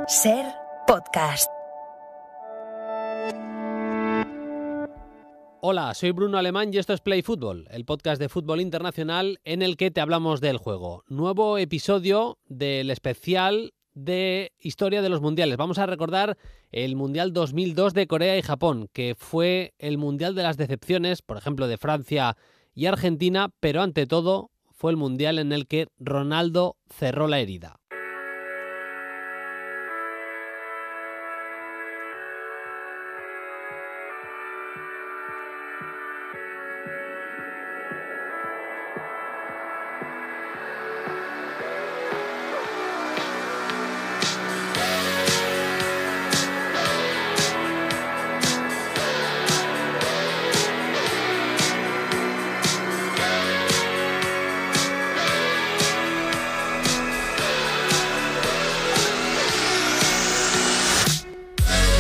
Ser Podcast. Hola, soy Bruno Alemán y esto es Play Fútbol, el podcast de fútbol internacional en el que te hablamos del juego. Nuevo episodio del especial de historia de los mundiales. Vamos a recordar el Mundial 2002 de Corea y Japón, que fue el Mundial de las decepciones, por ejemplo, de Francia y Argentina, pero ante todo fue el Mundial en el que Ronaldo cerró la herida.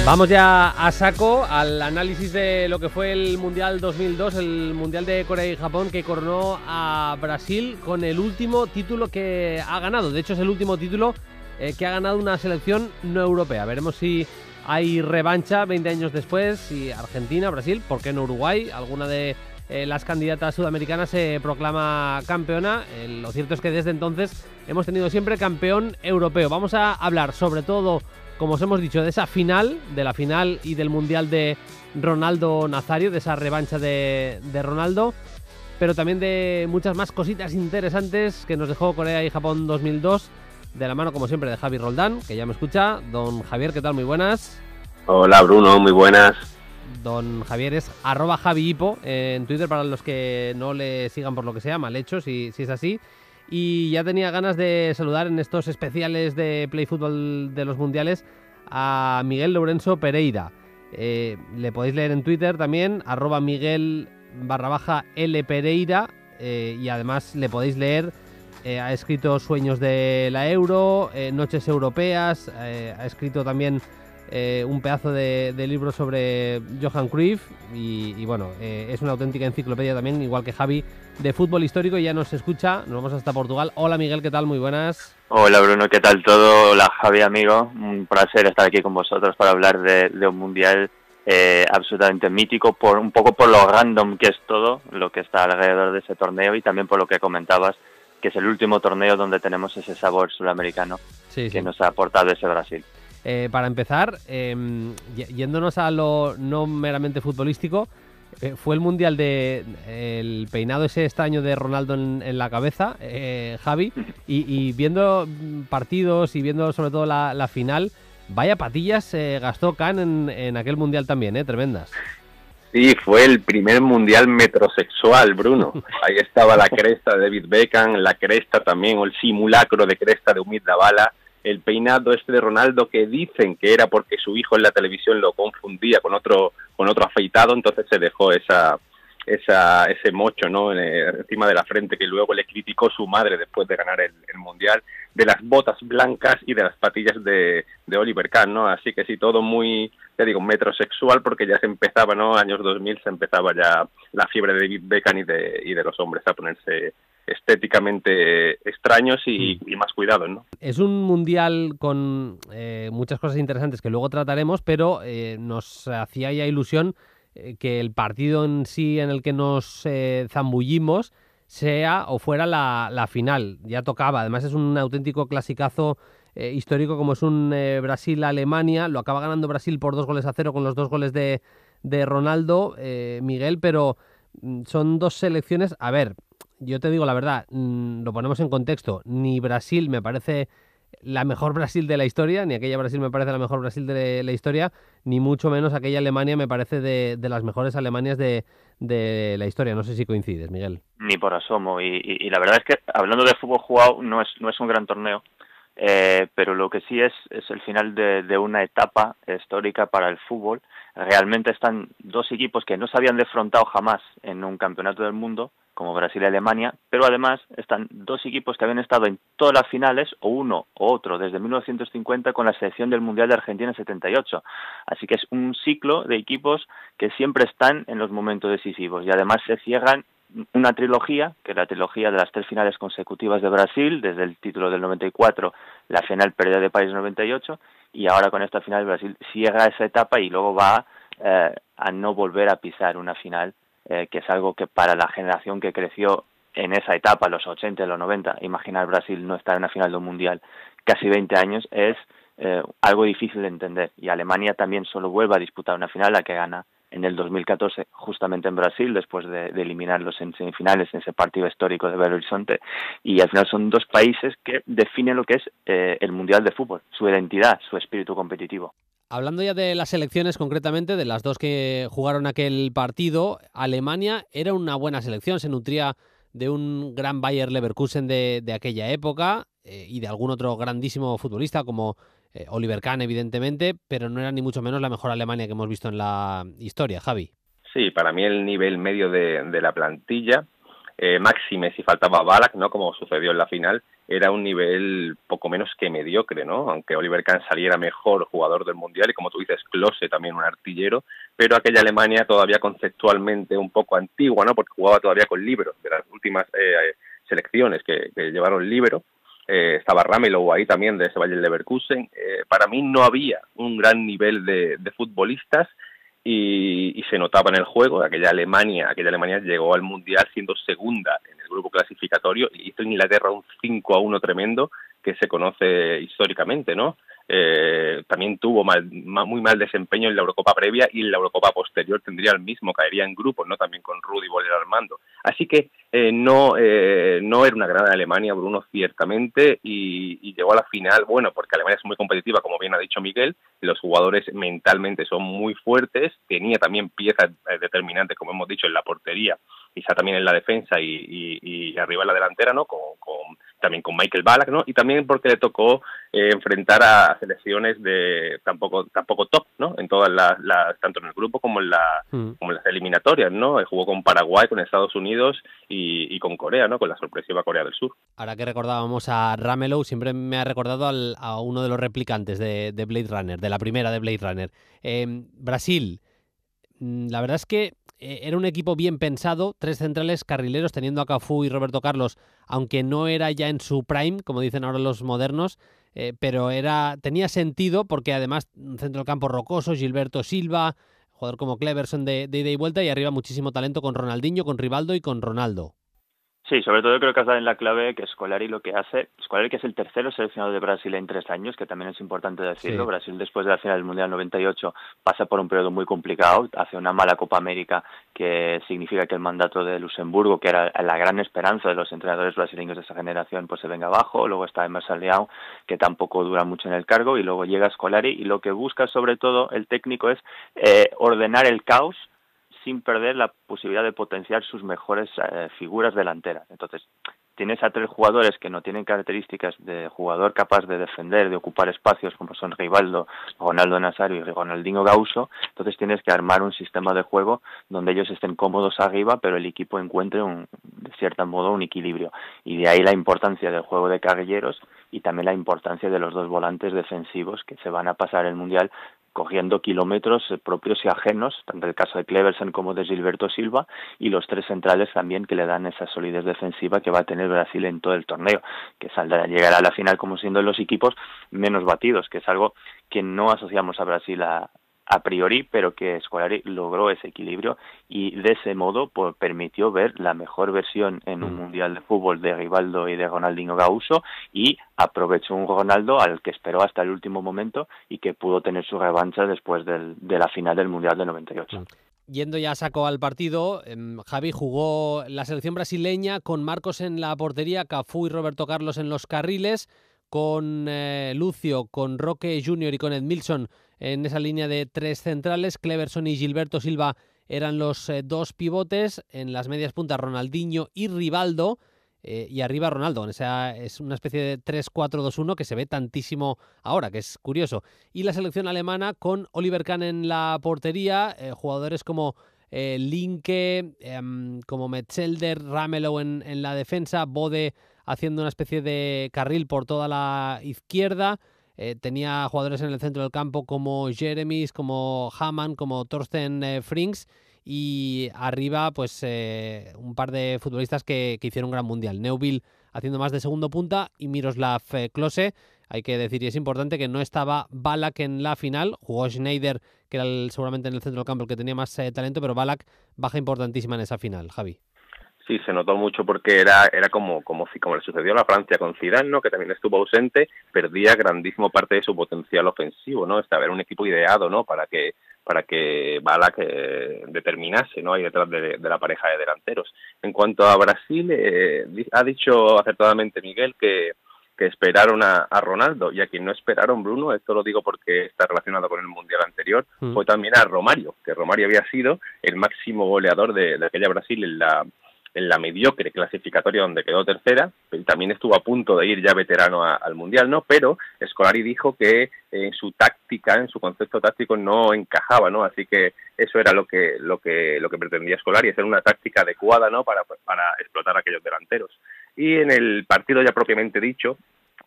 Vamos ya a saco al análisis de lo que fue el Mundial 2002, el Mundial de Corea y Japón, que coronó a Brasil con el último título que ha ganado. De hecho, es el último título que ha ganado una selección no europea. Veremos si hay revancha 20 años después, si Argentina, Brasil, ¿por qué no Uruguay? Alguna de las candidatas sudamericanas se proclama campeona. Lo cierto es que desde entonces hemos tenido siempre campeón europeo. Vamos a hablar sobre todo, como os hemos dicho, de esa final, de la final y del Mundial de Ronaldo Nazario, de esa revancha de Ronaldo, pero también de muchas más cositas interesantes que nos dejó Corea y Japón 2002, de la mano, como siempre, de Javi Roldán, que ya me escucha. Don Javier, ¿qué tal? Muy buenas. Hola, Bruno, muy buenas. Don Javier es @JaviHipo en Twitter, para los que no le sigan por lo que sea, mal hecho, si es así. Y ya tenía ganas de saludar en estos especiales de Play Fútbol de los Mundiales a Miguel Lourenço Pereira. Le podéis leer en Twitter también, @Miguel_L Pereira, y además le podéis leer, ha escrito Sueños de la Euro, Noches Europeas, ha escrito también un pedazo de libro sobre Johan Cruyff y bueno, es una auténtica enciclopedia también, igual que Javi, de fútbol histórico. Ya nos escucha, nos vamos hasta Portugal. Hola Miguel, ¿qué tal? Muy buenas. Hola Bruno, ¿qué tal todo? Hola Javi, amigo, un placer estar aquí con vosotros para hablar de un mundial absolutamente mítico, un poco por lo random que es todo lo que está alrededor de ese torneo y también por lo que comentabas, que es el último torneo donde tenemos ese sabor sudamericano que nos ha aportado ese Brasil. Para empezar, yéndonos a lo no meramente futbolístico, fue el mundial de el peinado ese extraño de Ronaldo en la cabeza, Javi, y viendo partidos y viendo sobre todo la final, vaya patillas gastó Kahn en aquel mundial también, tremendas. Sí, fue el primer mundial metrosexual, Bruno. Ahí estaba la cresta de David Beckham, la cresta también, o el simulacro de cresta de Umid Dabala, el peinado este de Ronaldo, que dicen que era porque su hijo en la televisión lo confundía con otro afeitado, entonces se dejó ese mocho, ¿no?, encima de la frente, que luego le criticó su madre después de ganar el mundial, de las botas blancas y de las patillas de Oliver Kahn, ¿no? Así que sí, todo muy, ya digo, metrosexual, porque ya se empezaba, ¿no?, años 2000 se empezaba ya la fiebre de David Beckham y de los hombres a ponerse estéticamente extraños y más cuidados, ¿no? Es un mundial con muchas cosas interesantes que luego trataremos, pero nos hacía ya ilusión que el partido en sí en el que nos zambullimos sea o fuera la final. Ya tocaba, además es un auténtico clasicazo histórico, como es un Brasil-Alemania. Lo acaba ganando Brasil por 2-0 con los 2 goles de Ronaldo, Miguel, pero son dos selecciones, a ver, yo te digo la verdad, lo ponemos en contexto, ni Brasil me parece la mejor Brasil de la historia, ni aquella Brasil me parece la mejor Brasil de la historia, ni mucho menos aquella Alemania me parece de las mejores Alemanias de la historia. No sé si coincides, Miguel. Ni por asomo, y la verdad es que, hablando de fútbol jugado, no es un gran torneo, pero lo que sí es el final de una etapa histórica para el fútbol. Realmente están dos equipos que no se habían defrontado jamás en un campeonato del mundo, como Brasil y Alemania, pero además están dos equipos que habían estado en todas las finales, o uno o otro, desde 1950 con la selección del Mundial de Argentina en 78. Así que es un ciclo de equipos que siempre están en los momentos decisivos y además se cierran una trilogía, que es la trilogía de las 3 finales consecutivas de Brasil, desde el título del 94, la final perdida de París 98, y ahora con esta final Brasil llega a esa etapa y luego va a no volver a pisar una final, que es algo que para la generación que creció en esa etapa, los 80 y los 90, imaginar Brasil no estar en una final de un mundial casi 20 años es algo difícil de entender. Y Alemania también solo vuelve a disputar una final, la que gana en el 2014, justamente en Brasil, después de eliminarlos en semifinales en ese partido histórico de Belo Horizonte. Y al final son 2 países que definen lo que es el Mundial de Fútbol, su identidad, su espíritu competitivo. Hablando ya de las selecciones concretamente, de las 2 que jugaron aquel partido, Alemania era una buena selección, se nutría de un gran Bayer Leverkusen de aquella época y de algún otro grandísimo futbolista como Oliver Kahn, evidentemente, pero no era ni mucho menos la mejor Alemania que hemos visto en la historia, Javi. Sí, para mí el nivel medio de la plantilla, máxime si faltaba Ballack, ¿no? Como sucedió en la final, era un nivel poco menos que mediocre, ¿no? Aunque Oliver Kahn saliera mejor jugador del Mundial y, como tú dices, Klose también un artillero, pero aquella Alemania todavía conceptualmente un poco antigua, ¿no? Porque jugaba todavía con líberos, de las últimas selecciones que llevaron líbero. Estaba Ramelow ahí también de ese Bayer Leverkusen. Para mí no había un gran nivel de futbolistas y se notaba en el juego. Aquella Alemania llegó al Mundial siendo segunda en el grupo clasificatorio y hizo Inglaterra un 5-1 tremendo que se conoce históricamente, ¿no? También tuvo muy mal desempeño en la Eurocopa previa y en la Eurocopa posterior tendría el mismo, caería en grupos, ¿no? También con Rudi Voller al mando. Así que no era una gran Alemania, Bruno, ciertamente, y llegó a la final, bueno, porque Alemania es muy competitiva, como bien ha dicho Miguel, los jugadores mentalmente son muy fuertes, tenía también piezas determinantes, como hemos dicho, en la portería, quizá también en la defensa y arriba en la delantera, ¿no? También con Michael Ballack, ¿no? Y también porque le tocó enfrentar a selecciones de tampoco top, ¿no? En todas las tanto en el grupo como en las eliminatorias, ¿no? Jugó con Paraguay, con Estados Unidos y con Corea, ¿no? Con la sorpresiva Corea del Sur. Ahora que recordábamos a Ramelow, siempre me ha recordado a uno de los replicantes de Blade Runner, de la primera de Blade Runner. Brasil, la verdad es que era un equipo bien pensado, 3 centrales carrileros, teniendo a Cafú y Roberto Carlos, aunque no era ya en su prime, como dicen ahora los modernos, pero tenía sentido porque además un centro del campo rocoso, Gilberto Silva, jugador como Cleverson de ida y vuelta, y arriba muchísimo talento con Ronaldinho, con Rivaldo y con Ronaldo. Sí, sobre todo yo creo que has dado en la clave que Scolari lo que hace, Scolari que es el tercero seleccionado de Brasil en 3 años, que también es importante decirlo. Sí. Brasil después de la final del Mundial 98 pasa por un periodo muy complicado, hace una mala Copa América que significa que el mandato de Luxemburgo, que era la gran esperanza de los entrenadores brasileños de esa generación, pues se venga abajo. Luego está Emerson Leão, que tampoco dura mucho en el cargo, y luego llega Scolari, y lo que busca sobre todo el técnico es ordenar el caos sin perder la posibilidad de potenciar sus mejores figuras delanteras. Entonces, tienes a 3 jugadores que no tienen características de jugador capaz de defender, de ocupar espacios, como son Rivaldo, Ronaldo Nazario y Ronaldinho Gaúcho. Entonces tienes que armar un sistema de juego donde ellos estén cómodos arriba, pero el equipo encuentre de cierto modo un equilibrio. Y de ahí la importancia del juego de carrilleros y también la importancia de los 2 volantes defensivos que se van a pasar el Mundial cogiendo kilómetros propios y ajenos, tanto el caso de Cleverson como de Gilberto Silva, y los 3 centrales también que le dan esa solidez defensiva que va a tener Brasil en todo el torneo, que llegará a la final como siendo los equipos menos batidos, que es algo que no asociamos a Brasil a priori, pero que Scolari logró ese equilibrio y de ese modo pues, permitió ver la mejor versión en un Mundial de Fútbol de Rivaldo y de Ronaldinho Gaúcho, y aprovechó un Ronaldo al que esperó hasta el último momento y que pudo tener su revancha después de la final del Mundial de 98. Yendo ya a saco al partido, Javi, jugó la selección brasileña con Marcos en la portería, Cafú y Roberto Carlos en los carriles, con Lucio, con Roque Junior y con Edmilson en esa línea de 3 centrales. Cleverson y Gilberto Silva eran los 2 pivotes, en las medias puntas Ronaldinho y Rivaldo, y arriba Ronaldo. O sea, es una especie de 3-4-2-1 que se ve tantísimo ahora, que es curioso. Y la selección alemana con Oliver Kahn en la portería, jugadores como Linke, como Metzelder, Ramelow en la defensa, Bode haciendo una especie de carril por toda la izquierda. Tenía jugadores en el centro del campo como Jeremies, como Hamann, como Thorsten Frings, y arriba pues un par de futbolistas que hicieron un gran mundial. Neuville haciendo más de segundo punta y Miroslav Klose. Hay que decir, y es importante, que no estaba Ballack en la final. Jugó Schneider, que era seguramente en el centro del campo el que tenía más talento, pero Ballack baja importantísima en esa final, Javi. Sí, se notó mucho porque era como le sucedió a la Francia con Zidane, ¿no? Que también estuvo ausente, perdía grandísimo parte de su potencial ofensivo, ¿no? Era un equipo ideado, ¿no? Para que Ballack determinase, ¿no? Ahí detrás de la pareja de delanteros. En cuanto a Brasil, ha dicho acertadamente Miguel que esperaron a Ronaldo, y a quien no esperaron, Bruno, esto lo digo porque está relacionado con el Mundial anterior, fue también a Romario, que Romario había sido el máximo goleador de aquella Brasil en la mediocre clasificatoria donde quedó tercera, y también estuvo a punto de ir ya veterano al Mundial, ¿no? Pero Scolari dijo que en su táctica, en su concepto táctico no encajaba, ¿no? Así que eso era lo que pretendía Scolari, hacer una táctica adecuada, ¿no? Para explotar a aquellos delanteros. Y en el partido ya propiamente dicho,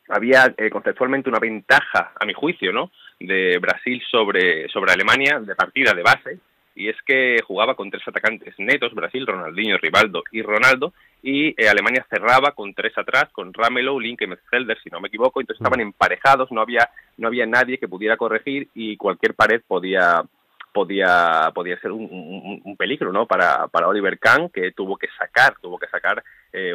había conceptualmente una ventaja, a mi juicio, ¿no? De Brasil sobre Alemania, de partida de base, y es que jugaba con 3 atacantes netos, Brasil, Ronaldinho, Rivaldo y Ronaldo, y Alemania cerraba con 3 atrás, con Ramelow, Linke, Metzelder, si no me equivoco. Entonces estaban emparejados, no había nadie que pudiera corregir, y cualquier pared podía ser un peligro, ¿no? Para Oliver Kahn, que tuvo que sacar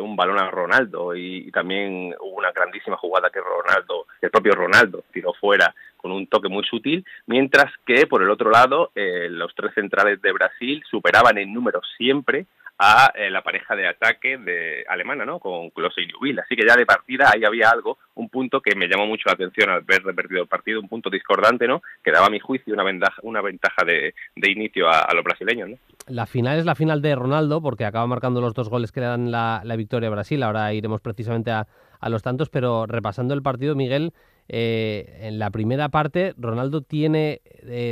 un balón a Ronaldo, y también hubo una grandísima jugada que el propio Ronaldo tiró fuera con un toque muy sutil, mientras que por el otro lado los 3 centrales de Brasil superaban en número siempre a la pareja de ataque de alemana, ¿no? Con Klose y Neuville. Así que ya de partida ahí había un punto que me llamó mucho la atención al ver repetido el partido, un punto discordante, ¿no? Que daba a mi juicio una ventaja de inicio a los brasileños, ¿no? La final es la final de Ronaldo, porque acaba marcando los 2 goles que le dan la victoria a Brasil. Ahora iremos precisamente a los tantos, pero repasando el partido, Miguel, en la primera parte Ronaldo tiene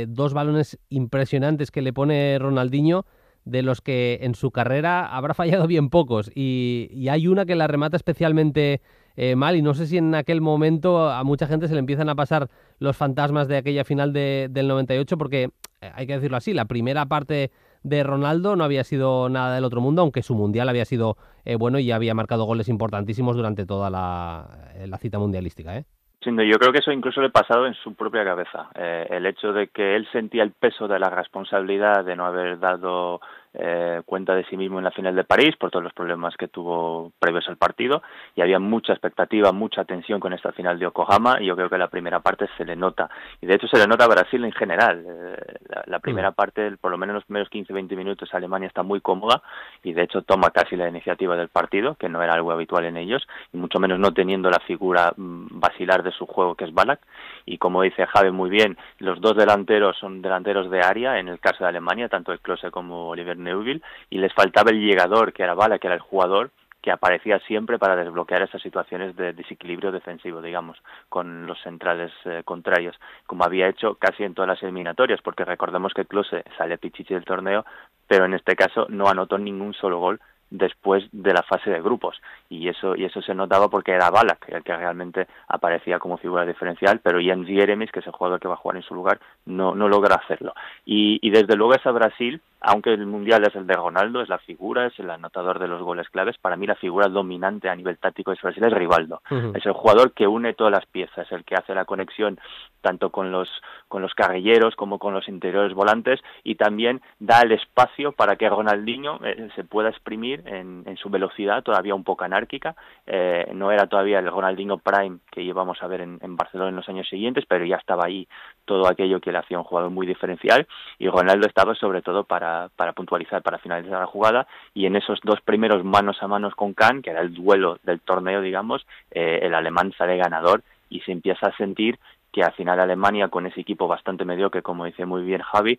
2 balones impresionantes que le pone Ronaldinho, de los que en su carrera habrá fallado bien pocos, y hay una que la remata especialmente mal, y no sé si en aquel momento a mucha gente se le empiezan a pasar los fantasmas de aquella final del 98, porque hay que decirlo así, la primera parte de Ronaldo no había sido nada del otro mundo, aunque su mundial había sido bueno y había marcado goles importantísimos durante toda la cita mundialística, ¿eh? Sí, no, yo creo que eso incluso le ha pasado en su propia cabeza. El hecho de que él sentía el peso de la responsabilidad de no haber dado cuenta de sí mismo en la final de París por todos los problemas que tuvo previos al partido, y había mucha expectativa, mucha tensión con esta final de Yokohama, y yo creo que la primera parte se le nota, y de hecho se le nota a Brasil en general. La primera parte, por lo menos los primeros 15-20 minutos, Alemania está muy cómoda, y de hecho toma casi la iniciativa del partido, que no era algo habitual en ellos, y mucho menos no teniendo la figura basilar de su juego, que es Ballack. Y como dice Javi muy bien, los 2 delanteros son delanteros de área, en el caso de Alemania, tanto el Klose como Oliver Neuville, y les faltaba el llegador, que era Ballack, que era el jugador que aparecía siempre para desbloquear esas situaciones de desequilibrio defensivo, digamos, con los centrales contrarios, como había hecho casi en todas las eliminatorias, porque recordemos que Klose sale pichichi del torneo, pero en este caso no anotó ningún solo gol después de la fase de grupos, y eso se notaba porque era Ballack el que realmente aparecía como figura diferencial, pero Jens Jeremies, que es el jugador que va a jugar en su lugar, no logra hacerlo. Y desde luego esa Brasil, aunque el mundial es el de Ronaldo, es la figura, es el anotador de los goles claves, para mí la figura dominante a nivel táctico de Brasil es Rivaldo. Es el jugador que une todas las piezas, el que hace la conexión tanto con los carrilleros como con los interiores volantes, y también da el espacio para que Ronaldinho se pueda exprimir en su velocidad todavía un poco anárquica. No era todavía el Ronaldinho Prime que íbamos a ver en Barcelona en los años siguientes, pero ya estaba ahí todo aquello que le hacía un jugador muy diferencial, y Ronaldo estaba sobre todo para puntualizar, para finalizar la jugada, y en esos 2 primeros manos a manos con Kahn, que era el duelo del torneo, digamos, el alemán sale ganador, y se empieza a sentir que al final Alemania, con ese equipo bastante mediocre, como dice muy bien Javi,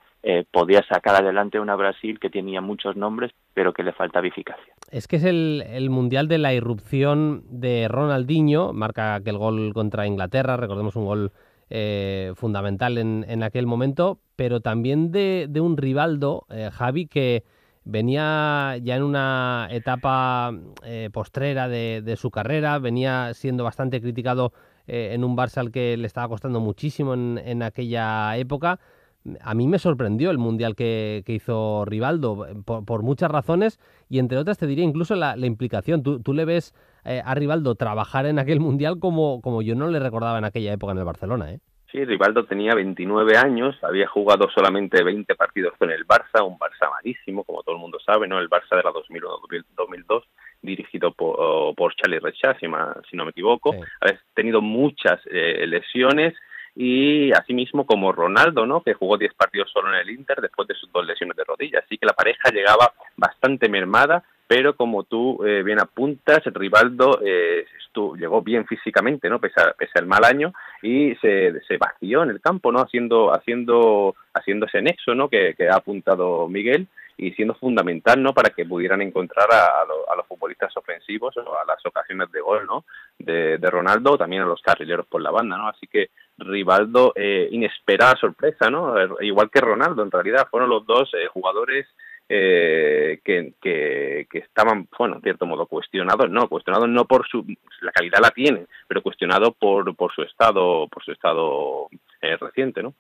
podía sacar adelante una Brasil que tenía muchos nombres, pero que le faltaba eficacia. Es que es el mundial de la irrupción de Ronaldinho, marca aquel gol contra Inglaterra, recordemos un gol fundamental en aquel momento, pero también de un Rivaldo, Javi, que venía ya en una etapa postrera de su carrera, venía siendo bastante criticado en un Barça al que le estaba costando muchísimo en aquella época. a mí me sorprendió el Mundial que hizo Rivaldo, por muchas razones, y entre otras te diría incluso la implicación. Tú le ves a Rivaldo trabajar en aquel Mundial como yo no le recordaba en aquella época en el Barcelona, ¿eh? Sí, Rivaldo tenía 29 años, había jugado solamente 20 partidos con el Barça, un Barça malísimo, como todo el mundo sabe, ¿no? El Barça de la 2001-2002, dirigido por Charlie Rexach, si no me equivoco. Sí. Ha tenido muchas lesiones, y asimismo como Ronaldo, ¿no? Que jugó 10 partidos solo en el Inter después de sus 2 lesiones de rodilla. Así que la pareja llegaba bastante mermada, pero como tú bien apuntas, Rivaldo llegó bien físicamente, ¿no? Pese al mal año, y se vació en el campo, ¿no? Haciendo ese nexo, ¿no? Que ha apuntado Miguel, y siendo fundamental, ¿no? Para que pudieran encontrar a los futbolistas ofensivos, o a las ocasiones de gol, ¿no? De Ronaldo, también a los carrileros por la banda, ¿no? Así que Rivaldo, inesperada sorpresa, ¿no? Igual que Ronaldo, en realidad fueron los dos jugadores que estaban, bueno, en cierto modo cuestionados no por la calidad la tienen, pero cuestionados por su estado reciente, ¿no?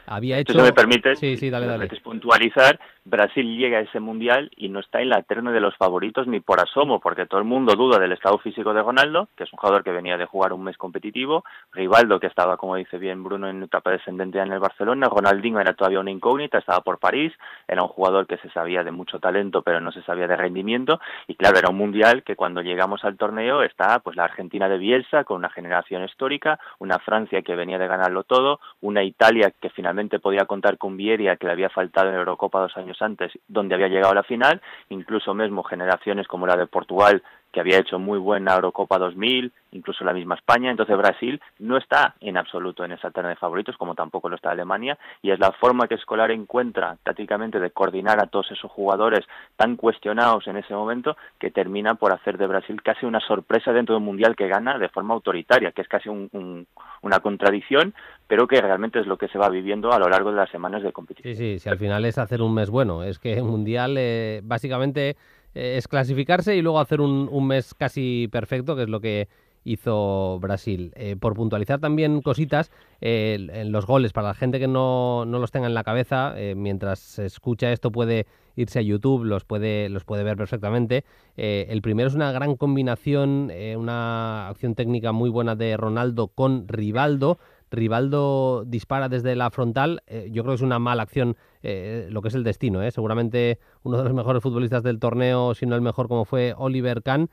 Había hecho... Si me permites, sí, dale. Puntualizar, Brasil llega a ese mundial y no está en la terna de los favoritos ni por asomo, porque todo el mundo duda del estado físico de Ronaldo, que es un jugador que venía de jugar un mes competitivo, Rivaldo, que estaba, como dice bien Bruno, en etapa descendente en el Barcelona, Ronaldinho era todavía una incógnita, estaba por París, era un jugador que se sabía de mucho talento, pero no se sabía de rendimiento, y claro, era un mundial que cuando llegamos al torneo está pues la Argentina de Bielsa, con una generación histórica, una Francia que venía de ganarlo todo, una Italia que finalmente podía contar con Vieira, que le había faltado en la Eurocopa 2 años antes, donde había llegado a la final, incluso mismo generaciones como la de Portugal, que había hecho muy buena Eurocopa 2000, incluso la misma España. Entonces Brasil no está en absoluto en esa terna de favoritos, como tampoco lo está Alemania, y es la forma que Scolari encuentra tácticamente de coordinar a todos esos jugadores tan cuestionados en ese momento, que termina por hacer de Brasil casi una sorpresa dentro de un mundial que gana de forma autoritaria, que es casi una contradicción, pero que realmente es lo que se va viviendo a lo largo de las semanas de competición. Sí, si al final es hacer un mes bueno, es que un mundial básicamente es clasificarse y luego hacer un mes casi perfecto, que es lo que hizo Brasil. Por puntualizar también cositas, en los goles, para la gente que no los tenga en la cabeza, mientras se escucha esto puede irse a YouTube, los puede ver perfectamente. El primero es una gran combinación, una acción técnica muy buena de Ronaldo con Rivaldo. Rivaldo dispara desde la frontal, yo creo que es una mala acción, lo que es el destino, seguramente uno de los mejores futbolistas del torneo, si no el mejor, como fue Oliver Kahn,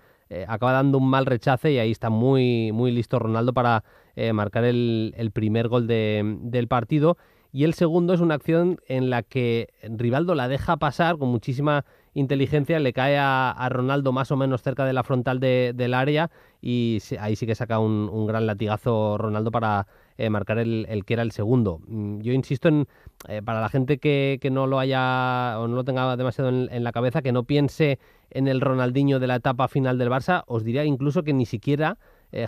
acaba dando un mal rechace, y ahí está muy, muy listo Ronaldo para marcar el primer gol del partido. Y el segundo es una acción en la que Rivaldo la deja pasar con muchísima inteligencia, le cae a Ronaldo más o menos cerca de la frontal del área, y ahí sí que saca un gran latigazo Ronaldo para marcar el que era el segundo. Yo insisto para la gente que no lo haya o no lo tenga demasiado en la cabeza, que no piense en el Ronaldinho de la etapa final del Barça. Os diría incluso que ni siquiera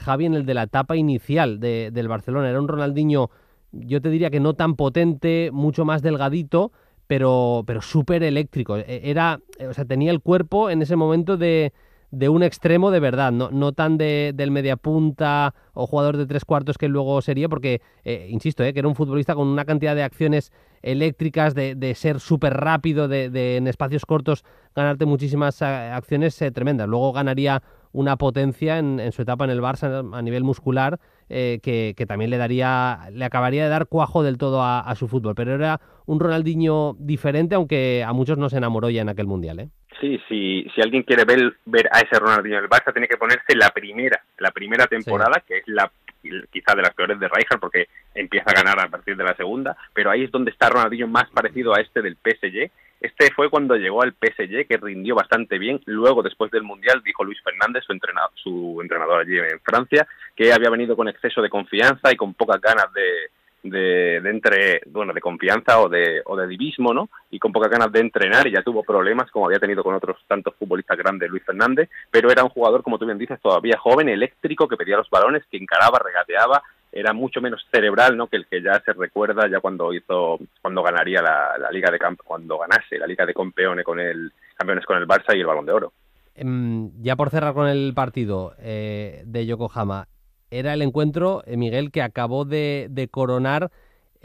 Javi en el de la etapa inicial del Barcelona. Era un Ronaldinho, yo te diría que no tan potente, mucho más delgadito, pero súper eléctrico. Tenía el cuerpo en ese momento de un extremo de verdad, no tan del mediapunta o jugador de 3/4 que luego sería, porque, insisto, que era un futbolista con una cantidad de acciones eléctricas, de ser súper rápido, de en espacios cortos ganarte muchísimas acciones tremendas. Luego ganaría una potencia en su etapa en el Barça a nivel muscular, que también le acabaría de dar cuajo del todo a su fútbol, pero era un Ronaldinho diferente, aunque a muchos no se enamoró ya en aquel Mundial, ¿eh? Sí, si alguien quiere ver a ese Ronaldinho del Barça, tiene que ponerse la primera temporada, sí, que es quizá de las peores de Rijkaard, porque empieza a ganar a partir de la segunda, pero ahí es donde está Ronaldinho más parecido a este del PSG. Este fue cuando llegó al PSG, que rindió bastante bien. Luego, después del Mundial, dijo Luis Fernández, su entrenador allí en Francia, que había venido con exceso de confianza y con pocas ganas de confianza o de divismo, ¿no? Y con pocas ganas de entrenar, y ya tuvo problemas, como había tenido con otros tantos futbolistas grandes, Luis Fernández, pero era un jugador, como tú bien dices, todavía joven, eléctrico, que pedía los balones, que encaraba, regateaba, era mucho menos cerebral, ¿no? Que el que ya se recuerda ya cuando ganaría la Liga de cuando ganase la Liga de Campeones con el Barça y el Balón de Oro. Ya por cerrar con el partido de Yokohama, era el encuentro, Miguel, que acabó de coronar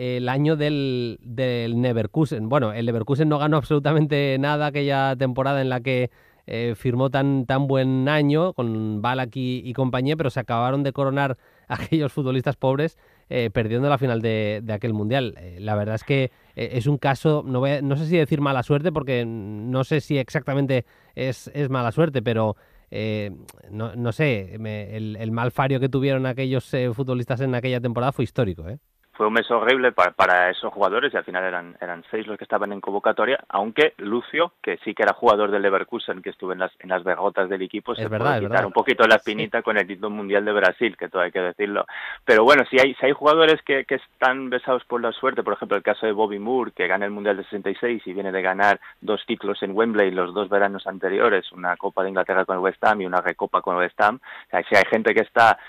el año del Leverkusen. Bueno, el Leverkusen no ganó absolutamente nada aquella temporada en la que firmó tan buen año con Ballack y compañía, pero se acabaron de coronar aquellos futbolistas pobres perdiendo la final de aquel Mundial. La verdad es que es un caso, no sé si decir mala suerte, porque no sé si exactamente es mala suerte, pero no sé, el mal fario que tuvieron aquellos futbolistas en aquella temporada fue histórico, ¿eh? Fue un mes horrible para esos jugadores y al final eran 6 los que estaban en convocatoria, aunque Lucio, que sí que era jugador del Leverkusen, que estuvo en las derrotas del equipo, se puede quitar un poquito la espinita con el título mundial de Brasil, que todo hay que decirlo. Pero bueno, si hay jugadores que están besados por la suerte, por ejemplo el caso de Bobby Moore, que gana el Mundial de 66 y viene de ganar 2 títulos en Wembley los 2 veranos anteriores, una Copa de Inglaterra con el West Ham y una Recopa con el West Ham. O sea, si hay gente que está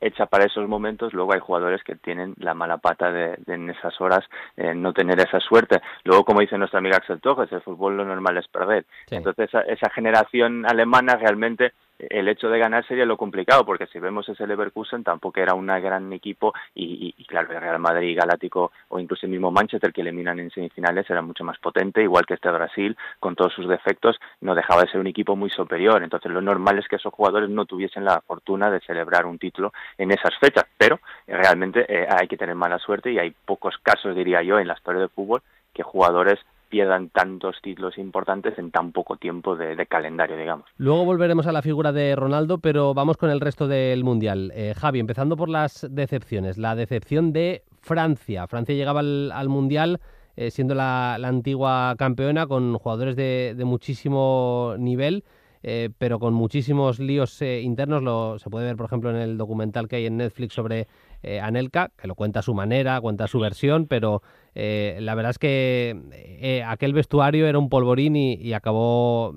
hecha para esos momentos, luego hay jugadores que tienen la mala pata de en esas horas no tener esa suerte. Luego, como dice nuestra amiga Axel Torres, el fútbol lo normal es perder. Sí. Entonces, esa generación alemana realmente el hecho de ganar sería lo complicado, porque si vemos ese Leverkusen tampoco era un gran equipo y claro, el Real Madrid, Galáctico o incluso el mismo Manchester que eliminan en semifinales era mucho más potente, igual que este Brasil, con todos sus defectos, no dejaba de ser un equipo muy superior. Entonces lo normal es que esos jugadores no tuviesen la fortuna de celebrar un título en esas fechas, pero realmente hay que tener mala suerte y hay pocos casos, diría yo, en la historia del fútbol que jugadores pierdan tantos títulos importantes en tan poco tiempo de calendario, digamos. Luego volveremos a la figura de Ronaldo, pero vamos con el resto del Mundial. Javi, empezando por las decepciones. La decepción de Francia. Francia llegaba al Mundial siendo la antigua campeona, con jugadores de muchísimo nivel, pero con muchísimos líos internos. Se puede ver, por ejemplo, en el documental que hay en Netflix sobre Anelka, que lo cuenta a su manera, cuenta a su versión, pero la verdad es que aquel vestuario era un polvorín y acabó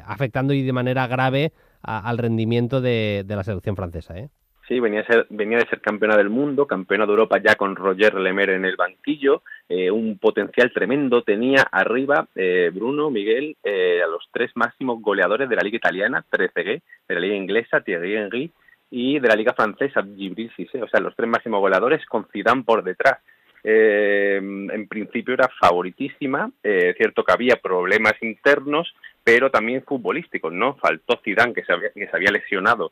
afectando y de manera grave al rendimiento de la selección francesa, ¿eh? Sí, venía de ser campeona del mundo, campeona de Europa ya con Roger Lemaire en el banquillo, un potencial tremendo. Tenía arriba, Bruno, Miguel, a los 3 máximos goleadores de la Liga Italiana, Trezeguet, de la Liga Inglesa, Thierry Henry, y de la Liga Francesa, Djibril Cissé. O sea, los 3 máximos goleadores con Zidane por detrás. En principio era favoritísima, cierto que había problemas internos, pero también futbolísticos, ¿no? Faltó Zidane, que se había lesionado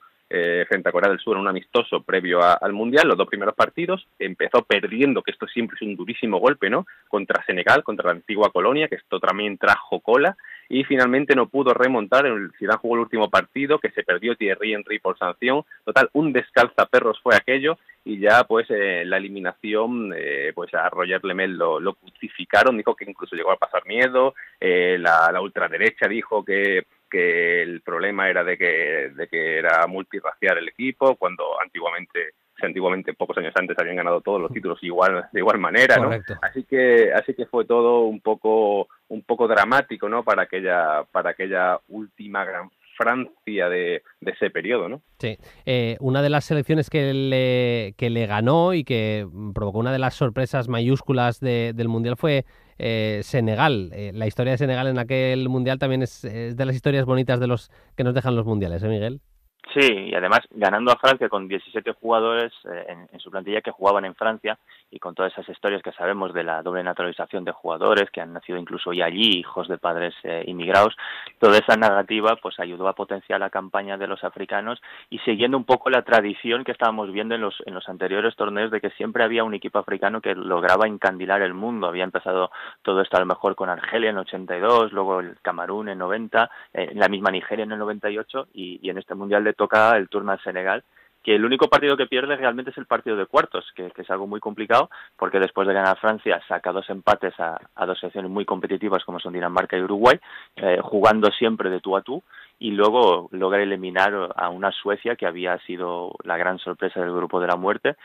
frente a Corea del Sur en un amistoso previo al Mundial, los 2 primeros partidos. Empezó perdiendo, que esto siempre es un durísimo golpe, ¿no? Contra Senegal, contra la antigua colonia, que esto también trajo cola, y finalmente no pudo remontar. El Zidane jugó el último partido, que se perdió Thierry Henry por sanción. Total, un descalzaperros fue aquello, y ya pues la eliminación, pues a Roger Lemaire lo crucificaron, dijo que incluso llegó a pasar miedo. La ultraderecha dijo que el problema era de que era multirracial el equipo, cuando antiguamente, pocos años antes, habían ganado todos los títulos de igual manera, ¿no? Correcto. Así que fue todo un poco dramático, ¿no? Para aquella última gran Francia de ese periodo, ¿no? Sí. Una de las selecciones que le ganó y que provocó una de las sorpresas mayúsculas del Mundial fue Senegal. La historia de Senegal en aquel Mundial también es de las historias bonitas de los que nos dejan los Mundiales, ¿eh, Miguel? Sí, y además ganando a Francia con 17 jugadores en su plantilla que jugaban en Francia, y con todas esas historias que sabemos de la doble naturalización de jugadores que han nacido incluso ya allí, hijos de padres inmigrados, toda esa narrativa pues ayudó a potenciar la campaña de los africanos, y siguiendo un poco la tradición que estábamos viendo en los anteriores torneos de que siempre había un equipo africano que lograba encandilar el mundo. Había empezado todo esto a lo mejor con Argelia en 82, luego el Camerún en 90, la misma Nigeria en el 98, y en este Mundial le toca el turno al Senegal, que el único partido que pierde realmente es el partido de cuartos, que es algo muy complicado, porque después de ganar Francia saca 2 empates a 2 selecciones muy competitivas como son Dinamarca y Uruguay, jugando siempre de tú a tú, y luego logra eliminar a una Suecia que había sido la gran sorpresa del grupo de la muerte,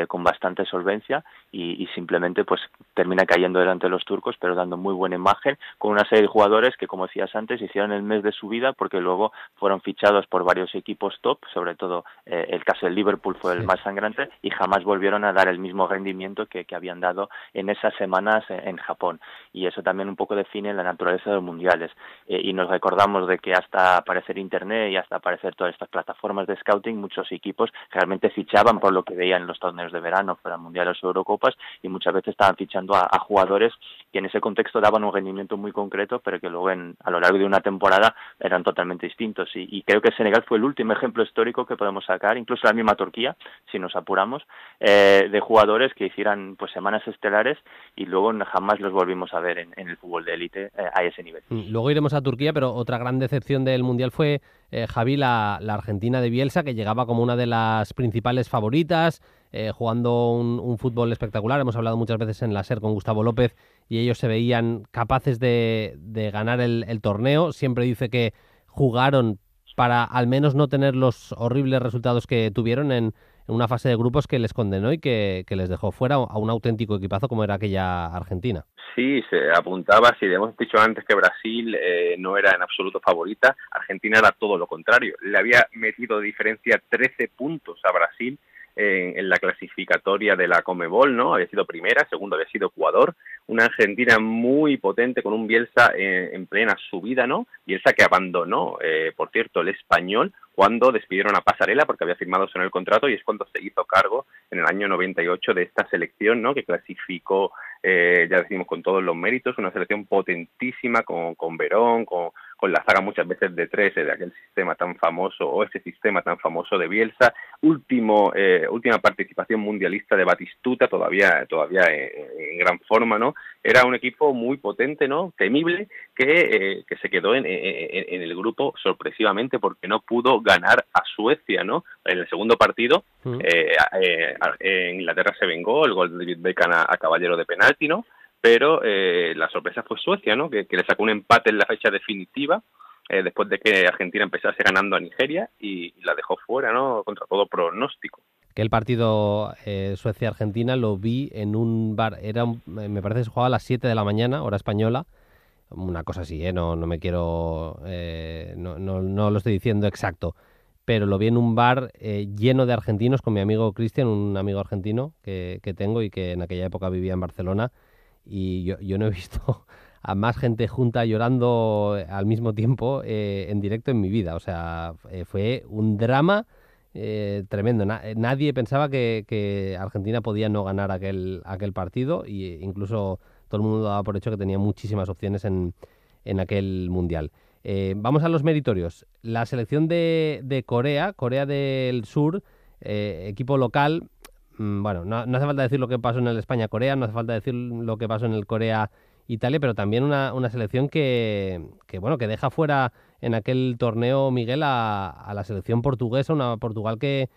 con bastante solvencia, y simplemente pues termina cayendo delante de los turcos, pero dando muy buena imagen, con una serie de jugadores que, como decías antes, hicieron el mes de su vida, porque luego fueron fichados por varios equipos top, sobre todo el caso del Liverpool fue el más sangrante, y jamás volvieron a dar el mismo rendimiento que habían dado en esas semanas en Japón, y eso también un poco define la naturaleza de los mundiales, y nos recordamos de que hasta a aparecer Internet y hasta aparecer todas estas plataformas de scouting, muchos equipos realmente fichaban por lo que veían en los torneos de verano, fueran mundiales o Eurocopas, y muchas veces estaban fichando a jugadores que en ese contexto daban un rendimiento muy concreto, pero que luego a lo largo de una temporada eran totalmente distintos. Y creo que Senegal fue el último ejemplo histórico que podemos sacar, incluso la misma Turquía, si nos apuramos, de jugadores que hicieran pues semanas estelares y luego jamás los volvimos a ver en el fútbol de élite a ese nivel. Luego iremos a Turquía, pero otra gran decepción del Mundial fue, Javi, la Argentina de Bielsa, que llegaba como una de las principales favoritas, jugando un fútbol espectacular. Hemos hablado muchas veces en la SER con Gustavo López y ellos se veían capaces de ganar el torneo. Siempre dice que jugaron para al menos no tener los horribles resultados que tuvieron en una fase de grupos que les condenó y que les dejó fuera a un auténtico equipazo como era aquella Argentina. Sí, se apuntaba, si hemos dicho antes que Brasil no era en absoluto favorita, Argentina era todo lo contrario. Le había metido de diferencia 13 puntos a Brasil en la clasificatoria de la Conmebol, ¿no? Había sido primera, segundo había sido Ecuador, una Argentina muy potente con un Bielsa en plena subida, ¿no? Bielsa que abandonó, por cierto, el Español cuando despidieron a Pasarela porque había firmado en el contrato, y es cuando se hizo cargo en el año 98 de esta selección, ¿no? Que clasificó, ya decimos, con todos los méritos, una selección potentísima con Verón, con la zaga muchas veces de tres de aquel sistema tan famoso, o ese sistema tan famoso de Bielsa. Última participación mundialista de Batistuta, todavía en gran forma, ¿no? Era un equipo muy potente, ¿no? Temible, que se quedó en el grupo sorpresivamente porque no pudo ganar a Suecia, ¿no? En el segundo partido, Inglaterra se vengó, el gol de David Beckham a Caballero de penalti, ¿no? Pero la sorpresa fue Suecia, ¿no? Que le sacó un empate en la fecha definitiva, después de que Argentina empezase ganando a Nigeria y la dejó fuera, ¿no? Contra todo pronóstico. Que el partido Suecia-Argentina lo vi en un bar, me parece que se jugaba a las 7 de la mañana, hora española, una cosa así, no me quiero, no lo estoy diciendo exacto, pero lo vi en un bar lleno de argentinos con mi amigo Cristian, un amigo argentino que tengo y que en aquella época vivía en Barcelona, y yo no he visto a más gente junta llorando al mismo tiempo en directo en mi vida. O sea, fue un drama tremendo. Nadie pensaba que Argentina podía no ganar aquel partido, y incluso todo el mundo daba por hecho que tenía muchísimas opciones en aquel Mundial. Vamos a los meritorios. La selección de Corea del Sur, equipo local. Bueno, no hace falta decir lo que pasó en el España-Corea, no hace falta decir lo que pasó en el Corea-Italia, pero también una selección que deja fuera en aquel torneo, Miguel, a la selección portuguesa, una Portugal que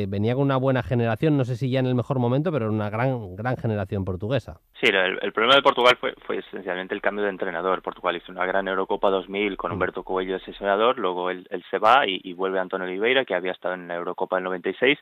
venía con una buena generación, no sé si ya en el mejor momento, pero una gran generación portuguesa. Sí, el problema de Portugal fue esencialmente el cambio de entrenador. Portugal hizo una gran Eurocopa 2000 con Humberto Coelho de seleccionador, luego él se va y vuelve Antonio Oliveira, que había estado en la Eurocopa del 96.